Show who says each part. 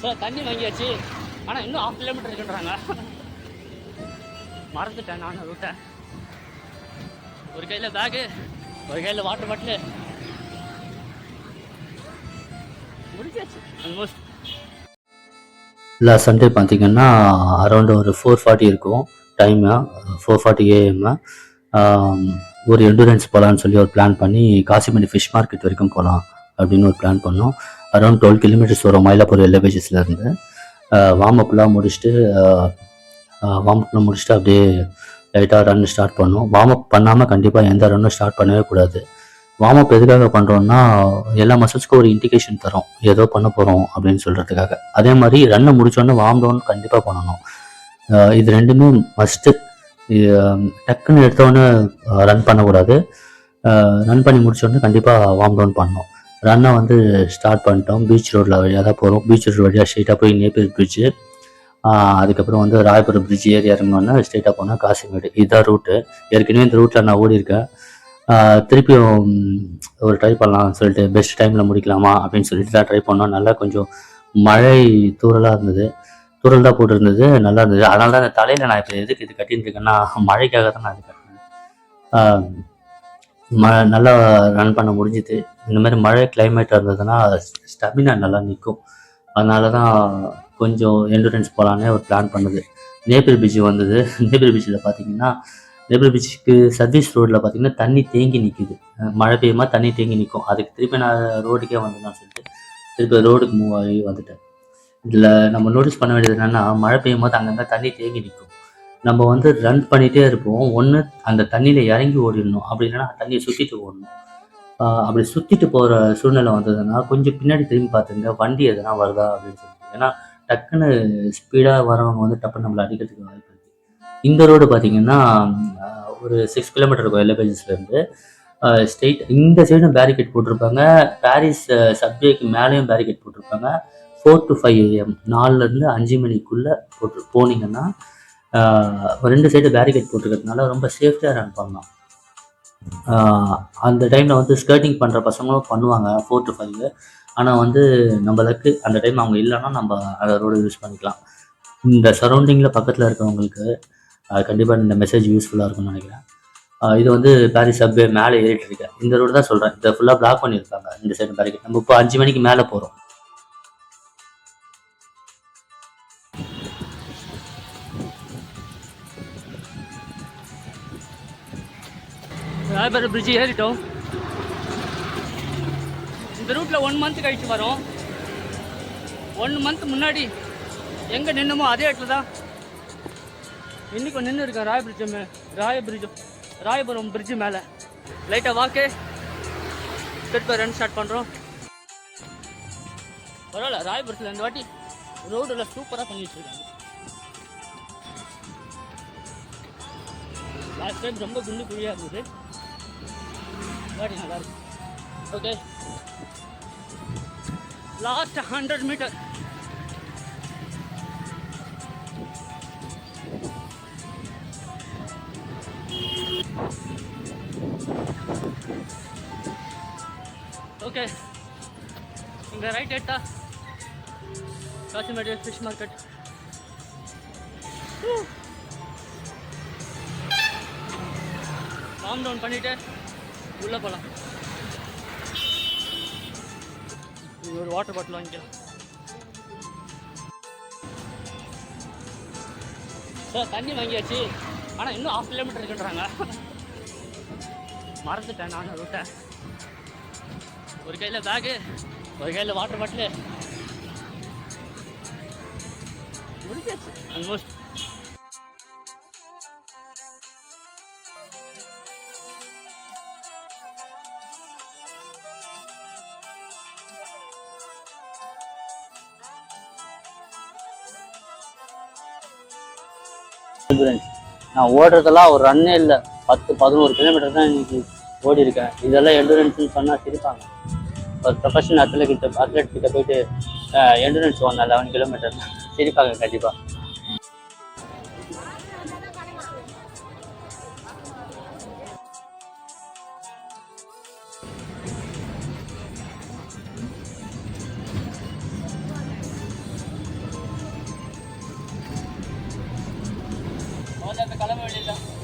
Speaker 1: Sir தண்ணி வாங்கியாச்சு, ஆனால் இன்னும் 1/2 கிலோமீட்டர் இருக்குன்றாங்க. மறந்துட்டேன் நான் ரூட்டை. ஒரு கையில் பேகு, ஒரு கையில் வாட்டர் பாட்டிலு, முடிச்சாச்சு ஆல்மோஸ்ட்.
Speaker 2: இல்லை சண்டே பார்த்திங்கன்னா அரௌண்ட் ஒரு 4:40 இருக்கும் டைமு, 4:40 AM. ஒரு எண்டூரன்ஸ் போகலான்னு சொல்லி ஒரு பிளான் பண்ணி காசிமேடு ஃபிஷ் மார்க்கெட் வரைக்கும் போகலாம் அப்படின்னு ஒரு பிளான் பண்ணோம். அரௌண்ட் 12 கிலோமீட்டர்ஸ் வரும் மயிலாப்பூர் எல்ஏபேஜஸ்லேருந்து. வார்ம் அப்லாம் முடிச்சுட்டு அப்படியே லைட்டாக ரன் ஸ்டார்ட் பண்ணோம். வார்ம் அப் பண்ணாமல் கண்டிப்பாக எந்த ரன்னும் ஸ்டார்ட் பண்ணவே கூடாது. வார்ம் அப் எதுக்காக பண்ணுறோன்னா எல்லா மசில்ஸ்க்கும் ஒரு இண்டிகேஷன் தரும் ஏதோ பண்ண போகிறோம் அப்படின்னு சொல்கிறதுக்காக. அதே மாதிரி ரன்னை முடிச்சோடனே வார்ம் டவுன் கண்டிப்பாக பண்ணணும். இது ரெண்டுமே மஸ்ட்டு. டக்குன்னு எடுத்தோடனே ரன் பண்ணக்கூடாது. ரன் பண்ணி முடிச்சோடனே கண்டிப்பாக வார்ம் டவுன் பண்ணணும். ரன்னை வந்து ஸ்டார்ட் பண்ணிட்டோம். பீச் ரோடில் வழியாக தான் போகிறோம். பீச் ரோடு வழியாக ஸ்ட்ரெயிட்டாக போய் நேப்பியர் பிரிட்ஜு, அதுக்கப்புறம் வந்து ராயபுரம் பிரிட்ஜ் ஏறி இறங்கினோன்னா ஸ்ட்ரெயிட்டாக போனால் காசிமேடு. இதுதான் ரூட்டு. ஏற்கனவே இந்த ரூட்டில் நான் ஓடி இருக்கேன். திருப்பியும் ஒரு ட்ரை பண்ணலாம்னு சொல்லிட்டு பெஸ்ட் டைமில் முடிக்கலாமா அப்படின்னு சொல்லிட்டு தான் ட்ரை பண்ணோம். நல்லா கொஞ்சம் மழை தூறலாக இருந்தது, தூறல் தான் போட்டுருந்தது, நல்லா இருந்தது. அதனால தான் அந்த தலையில் நான் இப்போ எதுக்கு இது கட்டின்னு இருக்கேன்னா மழைக்காக தான் நான் இது கட்டினேன். நல்லா ரன் பண்ண முடிஞ்சுது. இந்த மாதிரி மழை கிளைமேட்டாக இருந்ததுன்னா ஸ்டெமினா நல்லா நிற்கும். அதனால தான் கொஞ்சம் எண்டூரன்ஸ் போகலான்னே ஒரு பிளான் பண்ணுது. நேப்பியர் பீச் வந்தது. நேப்பியர் பீச்சில் பார்த்தீங்கன்னா நேப்பியர் பீச்சுக்கு சர்வீஸ் ரோட்டில் பார்த்தீங்கன்னா தண்ணி தேங்கி நிற்கிது. மழை பெய்யுமா தண்ணி தேங்கி நிற்கும். அதுக்கு திருப்பி நான் ரோடுக்கே வந்துடலாம்னு சொல்லிட்டு திருப்பி ரோடுக்கு மூவ் ஆகி வந்துட்டேன். இதில் நம்ம நோட்டீஸ் பண்ண வேண்டியது என்னென்னா மழை பெய்யும் போது அங்கங்கே தண்ணி தேங்கி நிற்கும். நம்ம வந்து ரன் பண்ணிகிட்டே இருப்போம். ஒன்று அந்த தண்ணியில் இறங்கி ஓடிடணும், அப்படி இல்லைன்னா தண்ணியை சுற்றிட்டு ஓடணும். அப்படி சுற்றிட்டு போகிற சூழ்நிலை வந்ததுன்னா கொஞ்சம் பின்னாடி திரும்பி பார்த்துங்க வண்டி எதனா வருதா அப்படின்னு சொல்லிட்டு. ஏன்னா டக்குன்னு ஸ்பீடாக வரவங்க வந்து டப்புன்னு நம்மளை அடிக்கிறதுக்கு வாய்ப்பு இருக்குது. இந்த ரோடு பார்த்திங்கன்னா ஒரு 6 கிலோமீட்டர் இருக்கும் எல்ஏபேஜஸ்லேருந்து. ஸ்ட்ரெயிட் இந்த சைடும் பேரிகேட் போட்டிருப்பாங்க. பாரிஸ் சப்வேக்கு மேலேயும் பேரிகேட் போட்டிருப்பாங்க. 4 to 5 AM 4லேருந்து 5 மணிக்குள்ளே போனீங்கன்னா 2 சைடு பேரிகேட் போட்டிருக்கிறதுனால ரொம்ப சேஃப்டியாக ரன் பண்ணலாம். அந்த டைமில் வந்து ஸ்கர்ட்டிங் பண்ணுற பசங்களும் பண்ணுவாங்க 4 to 5. ஆனால் வந்து நம்மளுக்கு அந்த டைம் அவங்க இல்லைன்னா நம்ம அந்த ரோடு யூஸ் பண்ணிக்கலாம். இந்த சரௌண்டிங்கில் பக்கத்தில் இருக்கிறவங்களுக்கு கண்டிப்பாக இந்த மெசேஜ் யூஸ்ஃபுல்லாக இருக்கும்னு நினைக்கிறேன். இது வந்து பாரிஸ் சப்வே மேலே ஏறிட்டு இருக்கேன். இந்த ரோடு தான் சொல்கிறேன். இதை ஃபுல்லாக பிளாக் பண்ணியிருக்காங்க இந்த சைடு பேரிகேட். நம்ம இப்போ 5 மணிக்கு மேலே போகிறோம்.
Speaker 1: ராயபுரம் பிரிட்ஜ் ஏறிட்டோம். இந்த ரூட்டில் 1 மந்த் கழிச்சு வரோம். 1 மந்த் முன்னாடி எங்கே நின்றுமோ அதே இடத்துல தான் இன்றைக்கும் நின்று இருக்கேன். ராயபுரம் பிரிட்ஜு மேலே லைட்டாக வாக்கு திருப்பி ரன் ஸ்டார்ட் பண்ணுறோம். பரவாயில்ல, ராயபுரத்தில் இந்த வாட்டி ரோடெல்லாம் சூப்பராக பண்ணி வச்சுருக்காங்க. லாஸ்ட் டைம் ரொம்ப குண்டு குழியாக இருந்தது, வாட்டி நல்லா இருக்கு. Okay, last 100 metre. ஓகே, இங்கே ரைட் எடுத்தா Kasimedu fish market. Warm down பண்ணிவிட்டு உள்ளே போகலாம். ஒரு வாட்டர் பாட்டில் வாங்கிக்கலாம். சார் தண்ணி வாங்கியாச்சு, ஆனால் இன்னும் 1/2 கிலோமீட்டர் இருக்குன்றாங்க. மறந்துட்டேன் நான் ரூட்டை. ஒரு கையில் பேகு, ஒரு கையில் வாட்டர் பாட்டிலு, முடிச்சாச்சு ஆல்மோஸ்ட். நான் ஓடுறதெல்லாம் ஒரு ரன்னே இல்லை, 10-11 கிலோமீட்டர் தான் இன்னைக்கு ஓடி இருக்கேன். இதெல்லாம் எண்டூரன்ஸ்னு சொன்னால் சிரிப்பாங்க. ஒரு ப்ரொஃபஷனல் அத்லெட் கிட்ட போயிட்டு எண்டூரன்ஸ் ஓடணும் 11 கிலோமீட்டர் சிரிப்பாங்க கண்டிப்பாக. கிளம்ப வேண்டியதுதான்.